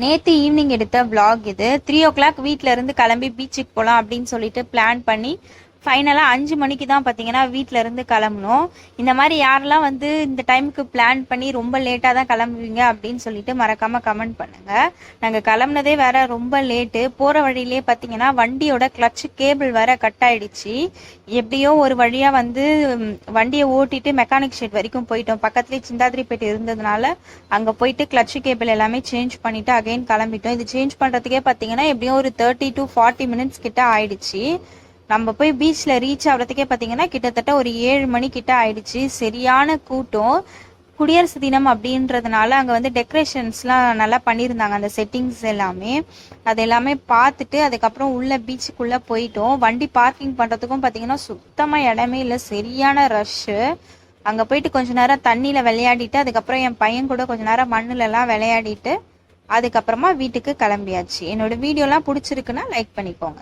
நேற்று ஈவினிங் எடுத்த vlog இது. 3 o'clock வீட்டில இருந்து கிளம்பி பீச்சுக்கு போகலாம் அப்படின்னு சொல்லிட்டு பிளான் பண்ணி ஃபைனலாக 5 மணிக்கு தான் பார்த்தீங்கன்னா வீட்டில இருந்து கிளம்புனோம். இந்த மாதிரி யாரெல்லாம் வந்து இந்த டைமுக்கு பிளான் பண்ணி ரொம்ப லேட்டாக தான் கிளம்புவீங்க அப்படின்னு சொல்லிட்டு மறக்காம கமெண்ட் பண்ணுங்க. நாங்கள் கிளம்புனதே வேற ரொம்ப லேட்டு. போகிற வழியிலே பார்த்தீங்கன்னா வண்டியோட கிளட்ச் கேபிள் வேற கட் ஆயிடுச்சு. எப்படியோ ஒரு வழியாக வந்து வண்டியை ஓட்டிட்டு மெக்கானிக் ஷெட் வரைக்கும் போயிட்டோம். பக்கத்துலேயே சிந்தாதிரிப்பேட்டை இருந்ததுனால அங்கே போயிட்டு கிளட்ச் கேபிள் எல்லாமே சேஞ்ச் பண்ணிட்டு அகைன் கிளம்பிட்டோம். இது சேஞ்ச் பண்ணுறதுக்கே பார்த்தீங்கன்னா எப்படியும் ஒரு 30 to 40 minutes கிட்ட ஆயிடுச்சு. நம்ம போய் பீச்சில் ரீச் ஆகிறதுக்கே பார்த்தீங்கன்னா கிட்டத்தட்ட ஒரு 7 மணி கிட்ட ஆயிடுச்சு. சரியான கூட்டம். குடியரசு தினம் அப்படின்றதுனால அங்கே வந்து டெக்கரேஷன்ஸ்லாம் நல்லா பண்ணியிருந்தாங்க. அந்த செட்டிங்ஸ் எல்லாமே அது எல்லாமே பார்த்துட்டு அதுக்கப்புறம் உள்ள பீச்சுக்குள்ளே போயிட்டோம். வண்டி பார்க்கிங் பண்ணுறதுக்கும் பார்த்தீங்கன்னா சுத்தமாக இடமே இல்லை, சரியான ரஷ்ஷு. அங்கே போயிட்டு கொஞ்ச நேரம் தண்ணியில் விளையாடிட்டு அதுக்கப்புறம் என் பையன் கூட கொஞ்ச நேரம் மண்ணுலலாம் விளையாடிட்டு அதுக்கப்புறமா வீட்டுக்கு கிளம்பியாச்சு. என்னோட வீடியோலாம் பிடிச்சிருக்குன்னா லைக் பண்ணிக்கோங்க.